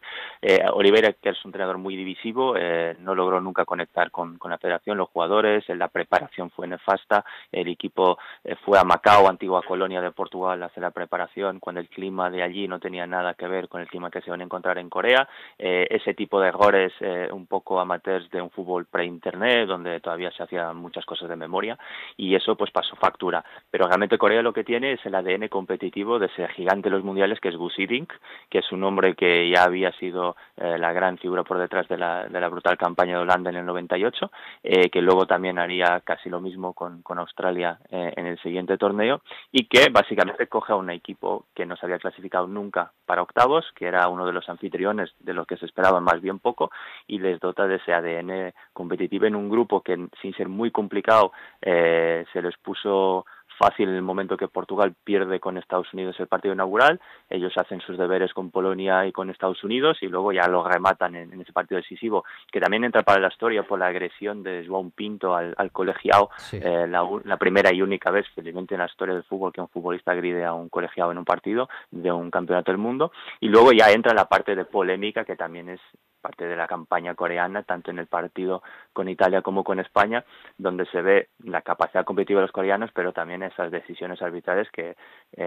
Oliveira, que es un entrenador muy divisivo, no logró nunca conectar con la federación, los jugadores, la preparación fue nefasta, el equipo fue a Macao, antigua colonia de Portugal, a hacer la preparación, cuando el clima de allí no tenía nada que ver con el clima que se van a encontrar en Corea. Ese tipo de errores un poco amateurs de un fútbol pre-internet, donde todavía se hacían muchas cosas de memoria, y eso pues pasó factura. Pero realmente Corea lo que tiene es el ADN competitivo de ese gigante de los mundiales, que es Gus Hiddink, que es un hombre que ya había sido la gran figura por detrás de la brutal campaña de Holanda en el 98, que luego también haría casi lo mismo con Australia en el siguiente torneo, y que básicamente coge a un equipo que no se había clasificado nunca para octavos, que era uno de los anfitriones de lo que se esperaba más bien poco, y les dota de ese ADN competitivo en un grupo que, sin ser muy complicado, se les puso fácil en el momento que Portugal pierde con Estados Unidos el partido inaugural. Ellos hacen sus deberes con Polonia y con Estados Unidos y luego ya lo rematan en ese partido decisivo, que también entra para la historia por la agresión de João Pinto al colegiado. Sí. La primera y única vez, felizmente, en la historia del fútbol que un futbolista agride a un colegiado en un partido de un campeonato del mundo. Y luego ya entra la parte de polémica, que también es parte de la campaña coreana, tanto en el partido con Italia como con España, donde se ve la capacidad competitiva de los coreanos, pero también esas decisiones arbitrales que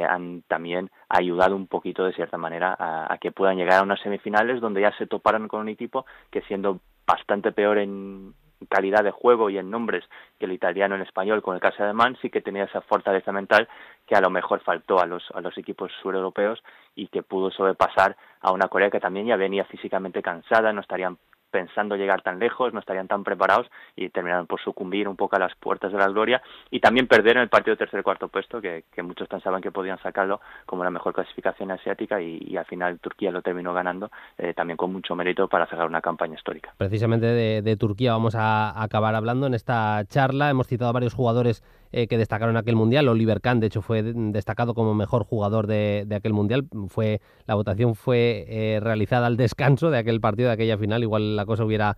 han también ayudado un poquito, de cierta manera, a que puedan llegar a unas semifinales donde ya se toparon con un equipo que, siendo bastante peor en calidad de juego y en nombres que el italiano en español, con el caso de Man, sí que tenía esa fortaleza mental que a lo mejor faltó a los equipos sureuropeos y que pudo sobrepasar a una Corea que también ya venía físicamente cansada, no estarían pensando llegar tan lejos, no estarían tan preparados y terminaron por sucumbir un poco a las puertas de la gloria y también perder en el partido de tercer y cuarto puesto, que muchos pensaban que podían sacarlo como la mejor clasificación asiática y al final Turquía lo terminó ganando, también con mucho mérito para sacar una campaña histórica. Precisamente de Turquía vamos a acabar hablando en esta charla. Hemos citado a varios jugadores que destacaron aquel Mundial. Oliver Kahn, de hecho, fue destacado como mejor jugador de aquel Mundial. La votación fue realizada al descanso de aquel partido, de aquella final. Igual la cosa hubiera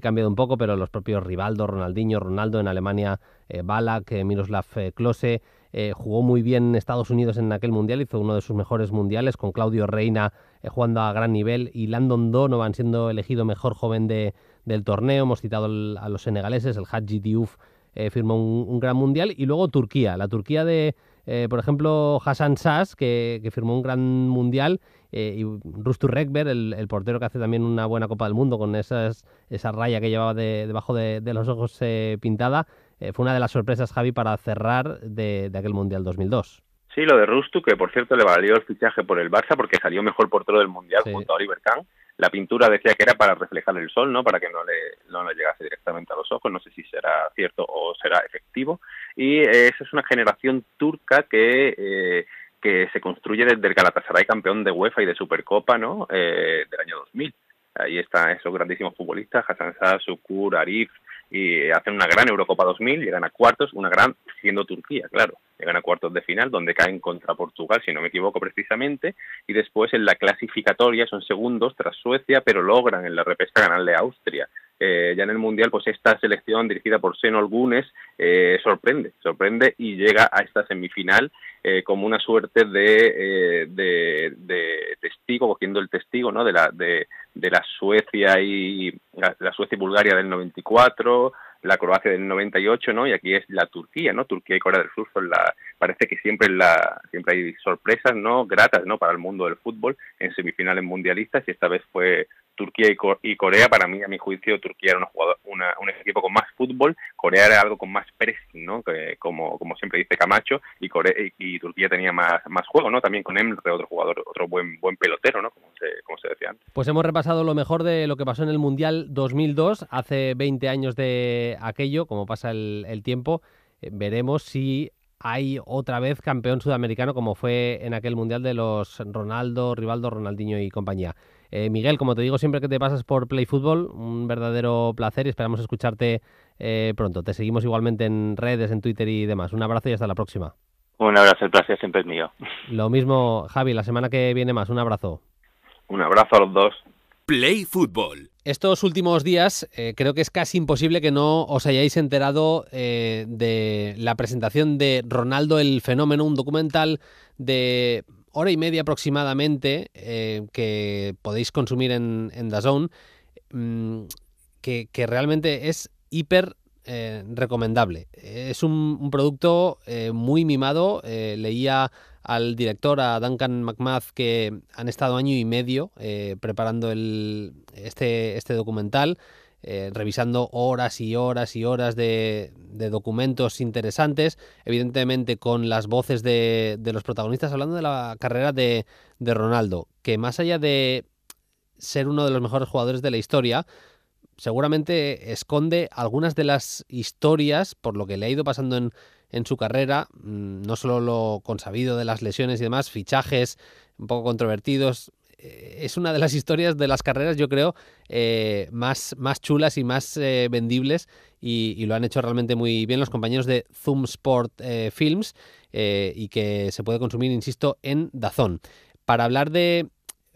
cambiado un poco, pero los propios Rivaldo, Ronaldinho, Ronaldo, en Alemania, Ballack, Miroslav Klose, jugó muy bien en Estados Unidos en aquel Mundial, hizo uno de sus mejores mundiales, con Claudio Reina jugando a gran nivel, y Landon Donovan siendo elegido mejor joven del torneo. Hemos citado a los senegaleses, el Hadji Diouf firmó un gran mundial, y luego Turquía, la Turquía de, por ejemplo, Hasan Şaş, que firmó un gran mundial, y Rustu Rekber, el portero que hace también una buena Copa del Mundo con esa raya que llevaba debajo de los ojos pintada. Fue una de las sorpresas, Javi, para cerrar de aquel Mundial 2002. Sí, lo de Rustu, que por cierto le valió el fichaje por el Barça porque salió mejor portero del Mundial junto a Oliver Kahn. La pintura decía que era para reflejar el sol, ¿no? Para que no le llegase directamente a los ojos. No sé si será cierto o será efectivo. Y esa es una generación turca que se construye desde el Galatasaray, campeón de UEFA y de Supercopa, ¿no? Del año 2000. Ahí están esos grandísimos futbolistas, Hasan Şaş, Şukur, Arif, y hacen una gran Eurocopa 2000, llegan a cuartos, una gran siendo Turquía, claro, llegan a cuartos de final, donde caen contra Portugal, si no me equivoco precisamente, y después en la clasificatoria son segundos tras Suecia, pero logran en la repesca ganarle a Austria. Ya en el Mundial, pues esta selección dirigida por Şenol Güneş sorprende y llega a esta semifinal como una suerte de testigo, cogiendo el testigo, ¿no? de la Suecia y la Suecia y Bulgaria del 94, la Croacia del 98, ¿no? Y aquí es la Turquía, ¿no? Turquía y Corea del Sur parece que siempre hay sorpresas, ¿no? Gratas, ¿no? Para el mundo del fútbol en semifinales mundialistas, y esta vez fue Turquía y Corea. Para mí, a mi juicio, Turquía era un equipo con más fútbol, Corea era algo con más pressing, ¿no? Que, como siempre dice Camacho, y Turquía tenía más juego, ¿no? También con Emre, otro jugador, otro buen pelotero, ¿no? Como se decía antes. Pues hemos repasado lo mejor de lo que pasó en el Mundial 2002, hace 20 años de aquello. Como pasa el tiempo, veremos si hay otra vez campeón sudamericano como fue en aquel Mundial de los Ronaldo, Rivaldo, Ronaldinho y compañía. Miguel, como te digo siempre que te pasas por Play Fútbol, un verdadero placer y esperamos escucharte pronto. Te seguimos igualmente en redes, en Twitter y demás. Un abrazo y hasta la próxima. Un abrazo, el placer siempre es mío. Lo mismo, Javi, la semana que viene más. Un abrazo. Un abrazo a los dos. Play Fútbol. Estos últimos días creo que es casi imposible que no os hayáis enterado de la presentación de Ronaldo el Fenómeno, un documental de hora y media aproximadamente que podéis consumir en DAZN, que realmente es hiper recomendable. Es un producto muy mimado. Leía al director, a Duncan McMath, que han estado año y medio preparando este documental, revisando horas y horas y horas de documentos interesantes, evidentemente con las voces de los protagonistas, hablando de la carrera de Ronaldo, que más allá de ser uno de los mejores jugadores de la historia, seguramente esconde algunas de las historias, por lo que le ha ido pasando en su carrera, no solo lo consabido de las lesiones y demás, fichajes un poco controvertidos. Es una de las historias de las carreras, yo creo, más chulas y más vendibles, y lo han hecho realmente muy bien los compañeros de Zoom Sport Films, y que se puede consumir, insisto, en DAZN. Para hablar de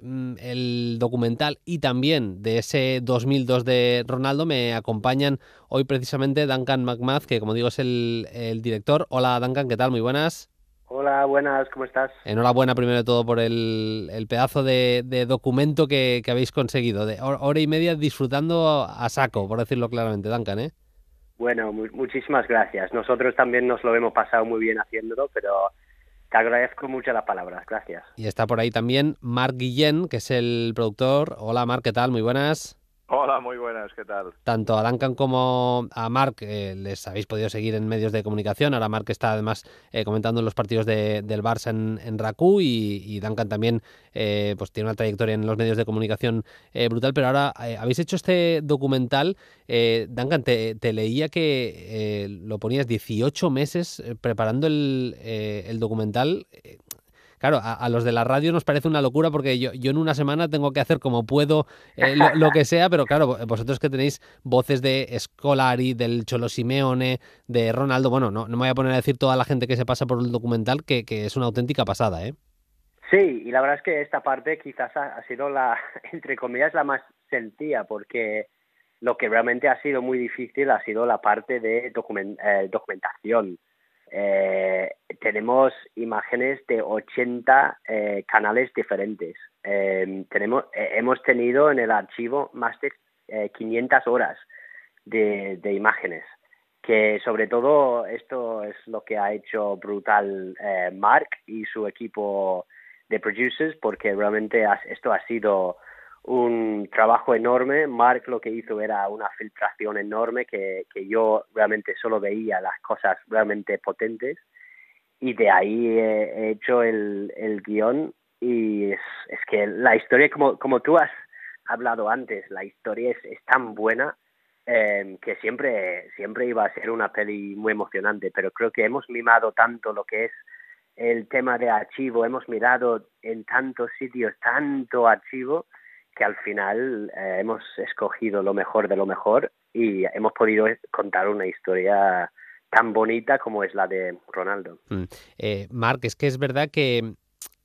el documental y también de ese 2002 de Ronaldo, me acompañan hoy precisamente Duncan McMath, que como digo es el director. Hola Duncan, ¿qué tal? Muy buenas. Hola, buenas, ¿cómo estás? Enhorabuena primero de todo por el pedazo de documento que habéis conseguido, de hora y media disfrutando a saco, por decirlo claramente, Duncan, ¿eh? Bueno, muchísimas gracias. Nosotros también nos lo hemos pasado muy bien haciéndolo, pero te agradezco mucho las palabras, gracias. Y está por ahí también Marc Guillén, que es el productor. Hola Marc, ¿qué tal? Muy buenas. Hola, muy buenas, ¿qué tal? Tanto a Duncan como a Marc les habéis podido seguir en medios de comunicación. Ahora Marc está además comentando los partidos del Barça en RACU y Duncan también pues tiene una trayectoria en los medios de comunicación brutal. Pero ahora habéis hecho este documental. Duncan, te leía que lo ponías 18 meses preparando el documental. Claro, a los de la radio nos parece una locura porque yo en una semana tengo que hacer como puedo lo que sea, pero claro, vosotros que tenéis voces de Scolari, del Cholo Simeone, de Ronaldo, bueno, no me voy a poner a decir toda la gente que se pasa por el documental, que es una auténtica pasada, ¿eh? Sí, y la verdad es que esta parte quizás ha sido entre comillas, la más sencilla, porque lo que realmente ha sido muy difícil ha sido la parte de documentación. Tenemos imágenes de 80 canales diferentes. Hemos tenido en el archivo más de 500 horas de imágenes, que sobre todo esto es lo que ha hecho brutal Marc y su equipo de producers, porque realmente esto ha sido un trabajo enorme. Marc lo que hizo era una filtración enorme que yo realmente solo veía las cosas realmente potentes, y de ahí he hecho el guión, y es que la historia, como tú has hablado antes, la historia es tan buena que siempre iba a ser una peli muy emocionante, pero creo que hemos mimado tanto lo que es el tema de archivo, hemos mirado en tantos sitios, tanto archivo, que al final hemos escogido lo mejor de lo mejor y hemos podido contar una historia tan bonita como es la de Ronaldo. Marc, es que es verdad que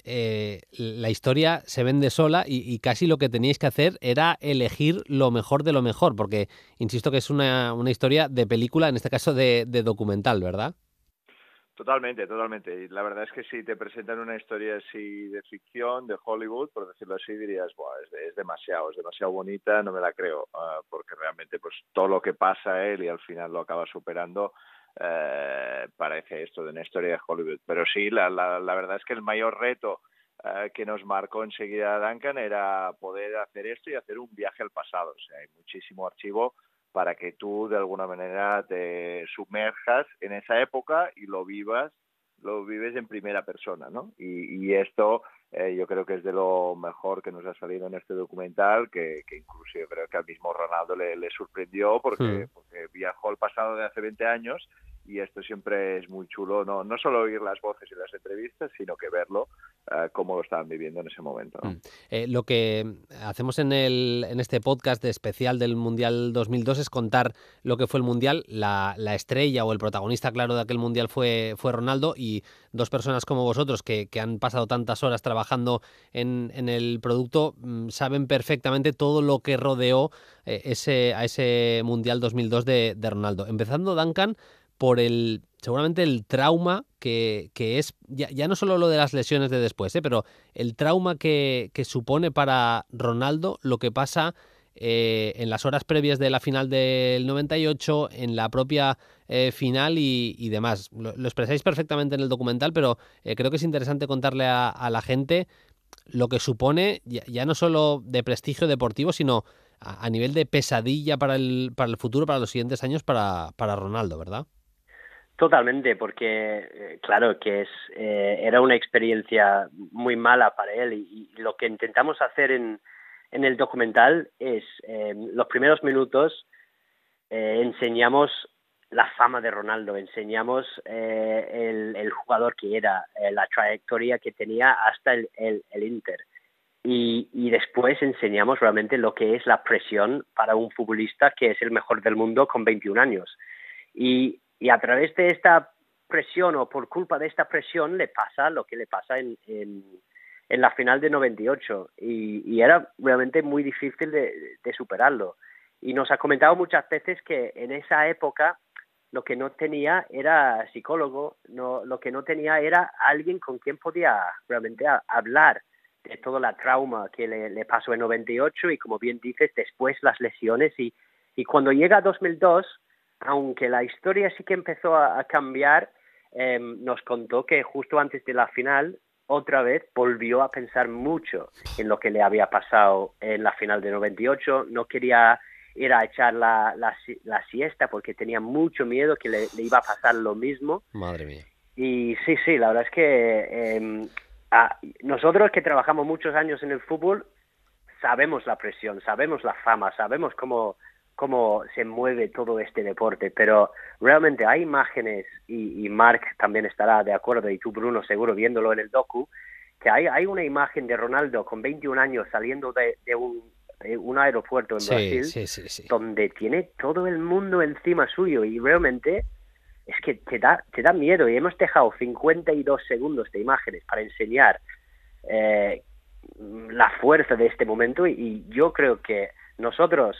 la historia se vende sola y casi lo que teníais que hacer era elegir lo mejor de lo mejor, porque insisto que es una historia de película, en este caso de documental, ¿verdad? Totalmente. Y la verdad es que si te presentan una historia así de ficción, de Hollywood, por decirlo así, dirías, buah, es demasiado bonita, no me la creo, porque realmente pues todo lo que pasa a él y al final lo acaba superando, parece esto de una historia de Hollywood. Pero sí, la verdad es que el mayor reto que nos marcó enseguida Duncan era poder hacer esto y hacer un viaje al pasado. O sea, hay muchísimo archivo para que tú de alguna manera te sumerjas en esa época y lo vives en primera persona, ¿no? Y esto yo creo que es de lo mejor que nos ha salido en este documental, que incluso yo creo que al mismo Ronaldo le sorprendió porque viajó al pasado de hace 20 años, y esto siempre es muy chulo, no solo oír las voces y las entrevistas, sino que verlo cómo lo estaban viviendo en ese momento, ¿no? Lo que hacemos en este podcast de especial del Mundial 2002 es contar lo que fue el Mundial. La estrella o el protagonista, claro, de aquel Mundial fue Ronaldo, y dos personas como vosotros que han pasado tantas horas trabajando en el producto saben perfectamente todo lo que rodeó a ese Mundial 2002 de Ronaldo. Empezando, Duncan, por seguramente el trauma que es, ya no solo lo de las lesiones de después, pero el trauma que supone para Ronaldo lo que pasa en las horas previas de la final del 98, en la propia final y demás. Lo expresáis perfectamente en el documental, pero creo que es interesante contarle a la gente lo que supone, ya no solo de prestigio deportivo, sino a nivel de pesadilla para el futuro, para los siguientes años, para Ronaldo, ¿verdad? Totalmente, porque claro que era una experiencia muy mala para él, y lo que intentamos hacer en el documental es los primeros minutos enseñamos la fama de Ronaldo, enseñamos el jugador que era, la trayectoria que tenía hasta el Inter, y después enseñamos realmente lo que es la presión para un futbolista que es el mejor del mundo con 21 años. Y a través de esta presión, o por culpa de esta presión, le pasa lo que le pasa en la final de 98. Y era realmente muy difícil de superarlo. Y nos ha comentado muchas veces que en esa época lo que no tenía era psicólogo, lo que no tenía era alguien con quien podía realmente hablar de toda la trauma que le pasó en 98, y como bien dices, después las lesiones. Y cuando llega a 2002... aunque la historia sí que empezó a cambiar, nos contó que justo antes de la final otra vez volvió a pensar mucho en lo que le había pasado en la final de 98. No quería ir a echar la siesta porque tenía mucho miedo que le iba a pasar lo mismo. Madre mía. Y sí, la verdad es que nosotros que trabajamos muchos años en el fútbol sabemos la presión, sabemos la fama, sabemos cómo se mueve todo este deporte, pero realmente hay imágenes, y Marc también estará de acuerdo, y tú, Bruno, seguro viéndolo en el docu, que hay una imagen de Ronaldo con 21 años saliendo de un aeropuerto en Brasil, sí. donde tiene todo el mundo encima suyo, y realmente es que te da miedo, y hemos dejado 52 segundos de imágenes para enseñar la fuerza de este momento, y yo creo que nosotros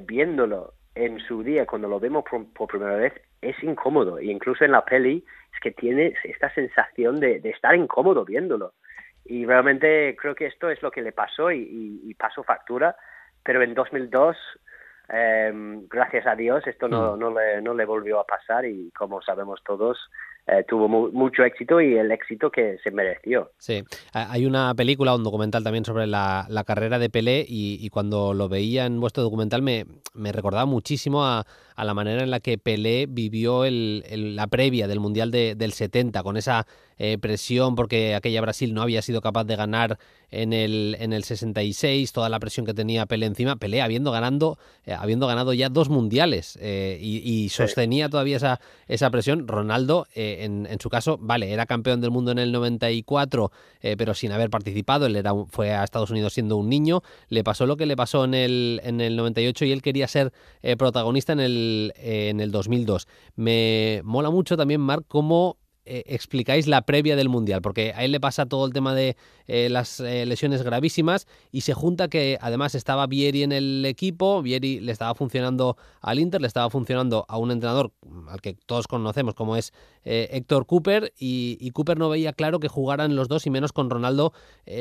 viéndolo en su día, cuando lo vemos por primera vez, es incómodo, y incluso en la peli es que tiene esta sensación de estar incómodo viéndolo, y realmente creo que esto es lo que le pasó y pasó factura, pero en 2002 gracias a Dios esto no le volvió a pasar, y como sabemos todos tuvo mucho éxito, y el éxito que se mereció. Sí, hay una película, un documental también sobre la carrera de Pelé, y cuando lo veía en vuestro documental me recordaba muchísimo a la manera en la que Pelé vivió la previa del Mundial del 70, con esa presión, porque aquella Brasil no había sido capaz de ganar en el 66, toda la presión que tenía Pelé encima, Pelé habiendo ganado ya 2 mundiales, y sostenía todavía esa presión. Ronaldo, en su caso, vale, era campeón del mundo en el 94, pero sin haber participado. Él fue a Estados Unidos siendo un niño, le pasó lo que le pasó en el 98, y él quería ser protagonista en el 2002. Me mola mucho también, Marc, cómo explicáis la previa del Mundial, porque a él le pasa todo el tema de las lesiones gravísimas, y se junta que además estaba Vieri en el equipo. Vieri le estaba funcionando al Inter, le estaba funcionando a un entrenador al que todos conocemos como es Héctor Cúper, y Cúper no veía claro que jugaran los dos, y menos con Ronaldo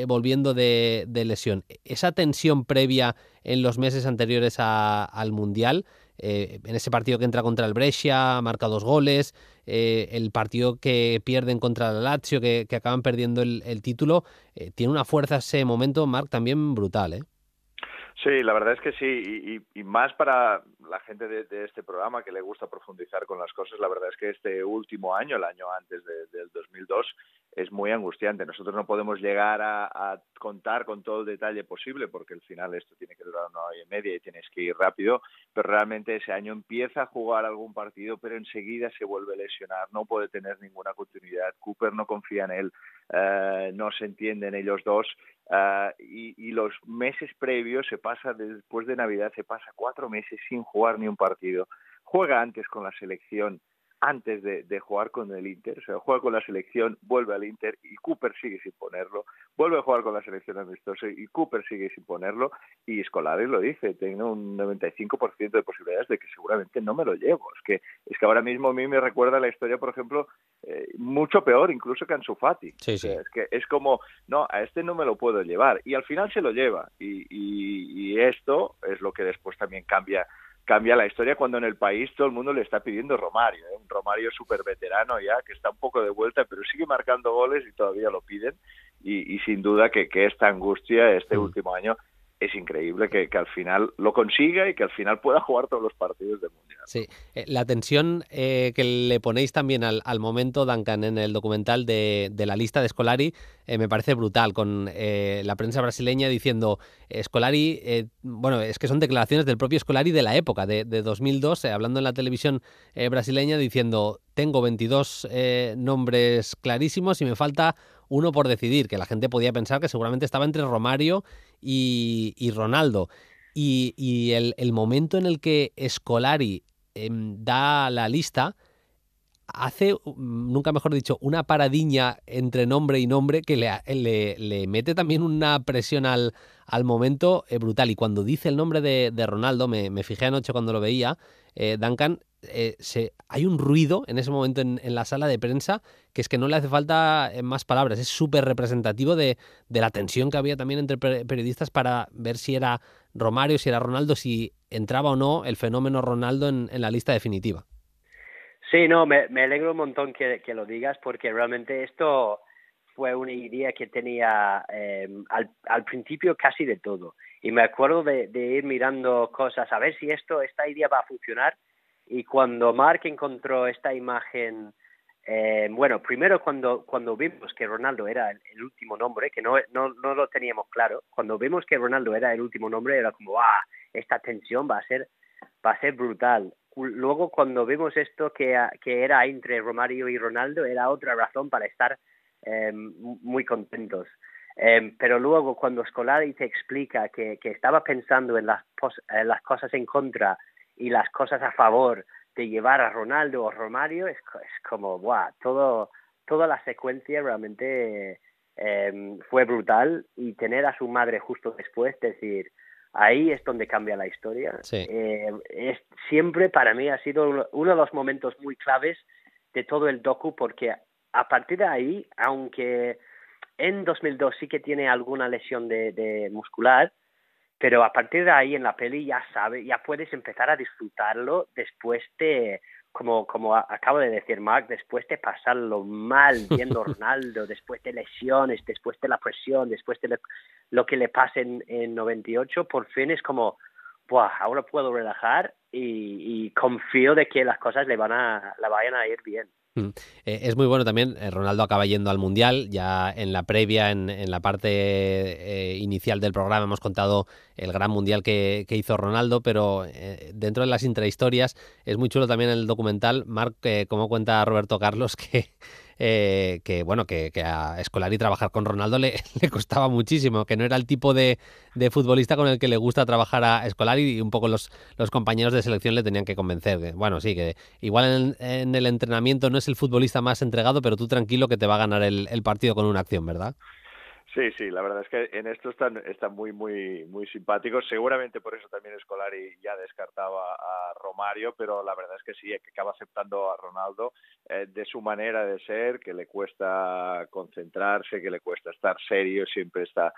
volviendo de lesión. Esa tensión previa en los meses anteriores al Mundial, en ese partido que entra contra el Brescia, marca 2 goles, el partido que pierden contra el Lazio, que acaban perdiendo el título, tiene una fuerza ese momento, Marc, también brutal, ¿eh? Sí, la verdad es que sí, y más para la gente de este programa que le gusta profundizar con las cosas, la verdad es que este último año, el año antes del 2002, es muy angustiante. Nosotros no podemos llegar a contar con todo el detalle posible, porque al final esto tiene que durar 1 hora y media y tienes que ir rápido, pero realmente ese año empieza a jugar algún partido, pero enseguida se vuelve a lesionar, no puede tener ninguna continuidad. Cooper no confía en él, no se entienden ellos dos, y los meses previos se pasa, después de Navidad, se pasa 4 meses sin jugar ni un partido. Juega antes con la selección, antes de jugar con el Inter, o sea, juega con la selección, vuelve al Inter y Cooper sigue sin ponerlo, vuelve a jugar con la selección amistosa y Cooper sigue sin ponerlo, y Scolari lo dice, tengo un 95% de posibilidades de que seguramente no me lo llevo. Es que ahora mismo a mí me recuerda la historia, por ejemplo, mucho peor incluso que Ansu Fati. Sí. O sea, es que es como, no, a este no me lo puedo llevar, y al final se lo lleva, y esto es lo que después también cambia la historia, cuando en el país todo el mundo le está pidiendo Romario, un Romario súper veterano ya, que está un poco de vuelta, pero sigue marcando goles y todavía lo piden, y sin duda que esta angustia este último año es increíble que al final lo consiga y que al final pueda jugar todos los partidos del Mundial. Sí, la tensión que le ponéis también al momento, Duncan, en el documental de la lista de Scolari, me parece brutal, con la prensa brasileña diciendo Scolari, bueno, es que son declaraciones del propio Scolari de la época, de 2002, hablando en la televisión brasileña, diciendo: tengo 22 nombres clarísimos y me falta uno por decidir, que la gente podía pensar que seguramente estaba entre Romario y Ronaldo. Y el momento en el que Scolari da la lista, hace, nunca mejor dicho, una paradiña entre nombre y nombre que le mete también una presión al momento brutal. Y cuando dice el nombre de Ronaldo, me fijé anoche cuando lo veía, Duncan, hay un ruido en ese momento en la sala de prensa que es que no le hace falta más palabras. Es súper representativo de la tensión que había también entre periodistas para ver si era Romario, si era Ronaldo, si entraba o no el fenómeno Ronaldo en la lista definitiva. Sí, no, me alegro un montón que lo digas, porque realmente esto fue una idea que tenía al principio casi de todo. Y me acuerdo de ir mirando cosas, a ver si esta idea va a funcionar. Y cuando Mark encontró esta imagen, primero cuando vimos que Ronaldo era el último nombre, que no lo teníamos claro, cuando vimos que Ronaldo era el último nombre, era como, esta tensión va a ser brutal. Luego cuando vimos esto que era entre Romario y Ronaldo, era otra razón para estar muy contentos. Pero luego cuando Scolari te explica que estaba pensando en las cosas en contra y las cosas a favor de llevar a Ronaldo o Romario, es como, toda la secuencia realmente fue brutal, y tener a su madre justo después, decir, ahí es donde cambia la historia. Sí. Siempre para mí ha sido uno de los momentos muy claves de todo el docu, porque a partir de ahí, aunque en 2002 sí que tiene alguna lesión de muscular, pero a partir de ahí en la peli ya puedes empezar a disfrutarlo después de, como acabo de decir Mark, después de pasarlo mal viendo a Ronaldo, después de lesiones, después de la presión, después de lo que le pasa en 98, por fin es como, ahora puedo relajar y confío de que las cosas la vayan a ir bien. Es muy bueno también, Ronaldo acaba yendo al Mundial, ya en la previa, en la parte inicial del programa hemos contado el gran Mundial que hizo Ronaldo, pero dentro de las intrahistorias es muy chulo también el documental, Marc, como cuenta Roberto Carlos, que a Scolari trabajar con Ronaldo le costaba muchísimo, que no era el tipo de futbolista con el que le gusta trabajar a Scolari, y un poco los compañeros de selección le tenían que convencer. Que igual en el entrenamiento no es el futbolista más entregado, pero tú tranquilo que te va a ganar el partido con una acción, ¿verdad? Sí, la verdad es que en esto están muy, muy, muy simpáticos. Seguramente por eso también Scolari ya descartaba a Romario, pero la verdad es que sí, que acaba aceptando a Ronaldo de su manera de ser, que le cuesta concentrarse, que le cuesta estar serio, siempre está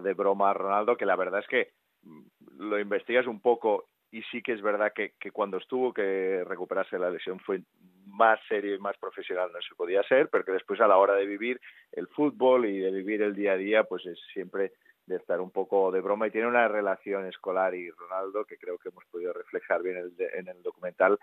de broma a Ronaldo, que la verdad es que lo investigas un poco y sí que es verdad que cuando estuvo que recuperarse la lesión fue más serio y más profesional, no se podía ser, pero que después a la hora de vivir el fútbol y de vivir el día a día, pues es siempre de estar un poco de broma, y tiene una relación Scolari y Ronaldo que creo que hemos podido reflejar bien en el documental,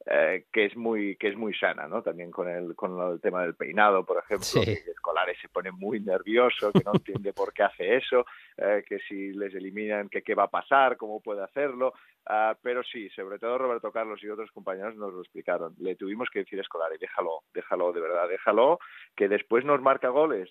que es muy sana, ¿no? También con el tema del peinado, por ejemplo, sí. Que Scolari se pone muy nervioso, que no entiende por qué hace eso, que si les eliminan, que qué va a pasar, cómo puede hacerlo, pero sí, sobre todo Roberto Carlos y otros compañeros nos lo explicaron. Le tuvimos que decir a Scolari, déjalo, de verdad, déjalo, que después nos marca goles.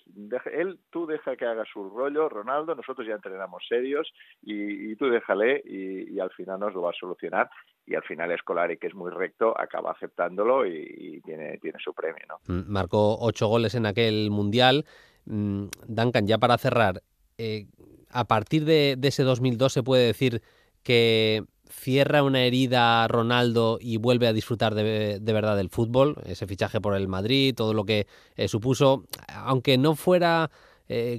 Tú deja que haga su rollo, Ronaldo, nosotros ya entrenamos serios y tú déjale y al final nos lo va a solucionar. Y al final Scolari, que es muy recto, acaba aceptándolo y tiene su premio, ¿no? Marcó 8 goles en aquel Mundial. Duncan, ya para cerrar, a partir de ese 2002 se puede decir que cierra una herida a Ronaldo y vuelve a disfrutar de verdad del fútbol, ese fichaje por el Madrid, todo lo que supuso, aunque no fuera...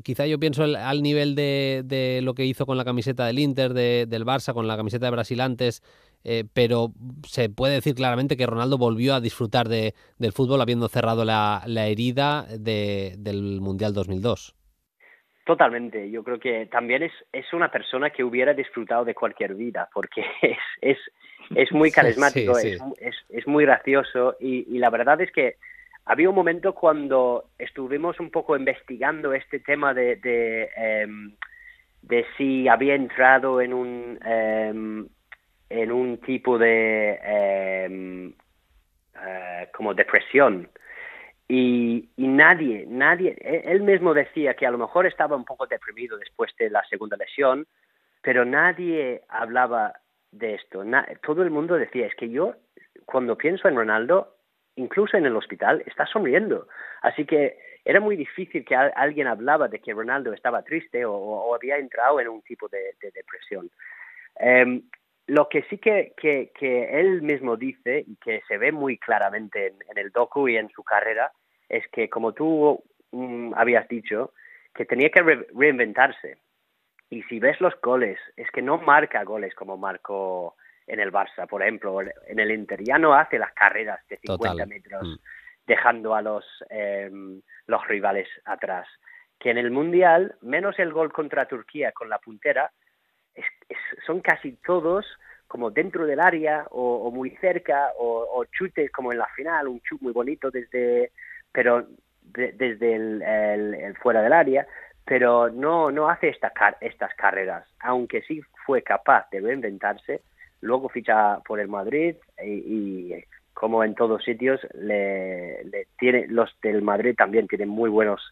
quizá yo pienso al nivel de lo que hizo con la camiseta del Inter, del Barça, con la camiseta de Brasil antes, pero se puede decir claramente que Ronaldo volvió a disfrutar del fútbol habiendo cerrado la herida del Mundial 2002. Totalmente, yo creo que también es una persona que hubiera disfrutado de cualquier vida, porque es muy carismático, sí. Es muy gracioso, y la verdad es que había un momento cuando estuvimos un poco investigando este tema de si había entrado en un tipo de como depresión. Y nadie, él mismo decía que a lo mejor estaba un poco deprimido después de la segunda lesión, pero nadie hablaba de esto. Todo el mundo decía, es que yo, cuando pienso en Ronaldo, incluso en el hospital, está sonriendo. Así que era muy difícil que alguien hablaba de que Ronaldo estaba triste o había entrado en un tipo de depresión. Lo que sí que él mismo dice, y que se ve muy claramente en el docu y en su carrera, es que, como tú habías dicho, que tenía que reinventarse. Y si ves los goles, es que no marca goles como marcó en el Barça, por ejemplo, en el Inter. Ya no hace las carreras de 50 metros dejando a los rivales atrás. Que en el Mundial, menos el gol contra Turquía con la puntera, son casi todos como dentro del área o muy cerca o chutes como en la final, un chute muy bonito desde el fuera del área, pero no hace estas carreras, aunque sí fue capaz de reinventarse. Luego ficha por el Madrid y como en todos sitios, los del Madrid también tienen muy buenos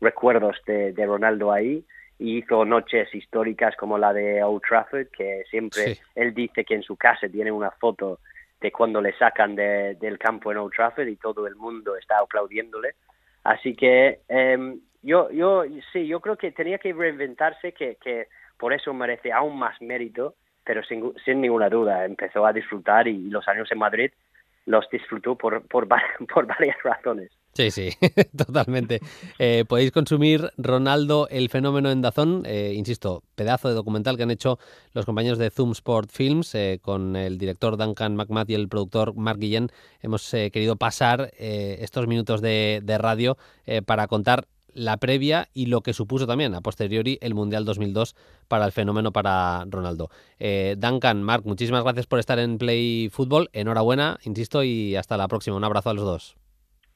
recuerdos de Ronaldo ahí, y hizo noches históricas como la de Old Trafford, que siempre él dice que en su casa tiene una foto de cuando le sacan del campo en Old Trafford y todo el mundo está aplaudiéndole. Así que yo creo que tenía que reinventarse, que por eso merece aún más mérito, pero sin ninguna duda empezó a disfrutar, y los años en Madrid los disfrutó por varias razones. Sí, totalmente. Podéis consumir Ronaldo el fenómeno en DAZN, insisto, pedazo de documental que han hecho los compañeros de Zoom Sport Films, con el director Duncan McMath y el productor Mark Guillén. Hemos querido pasar estos minutos de radio para contar la previa y lo que supuso también a posteriori el Mundial 2002 para el fenómeno, para Ronaldo. Duncan, Mark, muchísimas gracias por estar en Play Fútbol. Enhorabuena, insisto, y hasta la próxima. Un abrazo a los dos.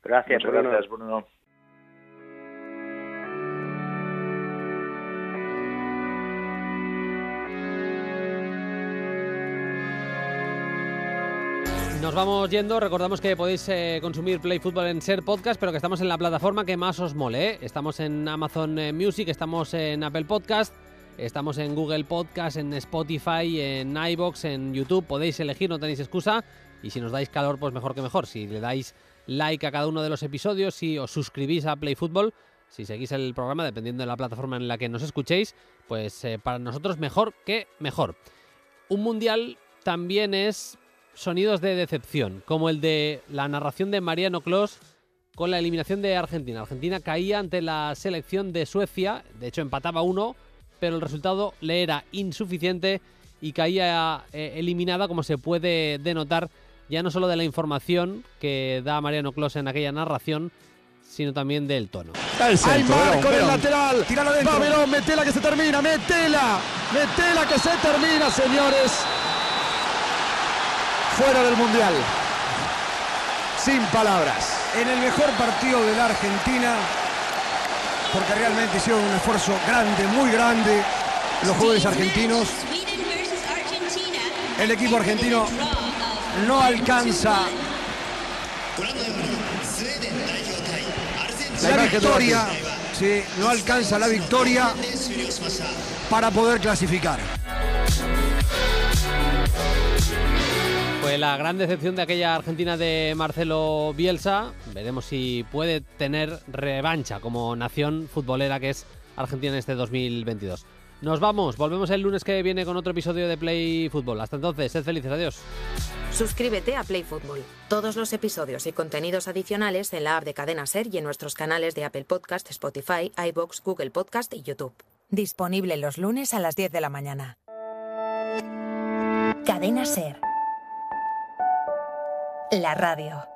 Gracias, Bruno. Gracias, Bruno. Nos vamos yendo. Recordamos que podéis consumir Play Fútbol en Ser Podcast, pero que estamos en la plataforma que más os mole, ¿eh? Estamos en Amazon Music, estamos en Apple Podcast, estamos en Google Podcast, en Spotify, en iVoox, en YouTube. Podéis elegir, no tenéis excusa. Y si nos dais calor, pues mejor que mejor. Si le dais like a cada uno de los episodios, si os suscribís a Play Fútbol, si seguís el programa, dependiendo de la plataforma en la que nos escuchéis, pues para nosotros mejor que mejor. Un mundial también es sonidos de decepción, como el de la narración de Mariano Clos con la eliminación de Argentina. Argentina caía ante la selección de Suecia, de hecho empataba 1, pero el resultado le era insuficiente y caía eliminada, como se puede denotar ya no solo de la información que da Mariano Clos en aquella narración, sino también del tono. Hay marco del lateral, tíralo adentro. Va Verón, metela que se termina, metela que se termina, señores. Fuera del Mundial. Sin palabras. En el mejor partido de la Argentina, porque realmente hicieron un esfuerzo grande, muy grande, los jugadores argentinos. El equipo argentino no alcanza la victoria, sí, no alcanza la victoria para poder clasificar. Fue la gran decepción de aquella Argentina de Marcelo Bielsa. Veremos si puede tener revancha como nación futbolera que es Argentina en este 2022. Nos vamos, volvemos el lunes que viene con otro episodio de Play Fútbol. Hasta entonces, sed felices, adiós. Suscríbete a Play Fútbol. Todos los episodios y contenidos adicionales en la app de Cadena Ser y en nuestros canales de Apple Podcast, Spotify, iVoox, Google Podcast y YouTube. Disponible los lunes a las 10 de la mañana. Cadena Ser. La radio.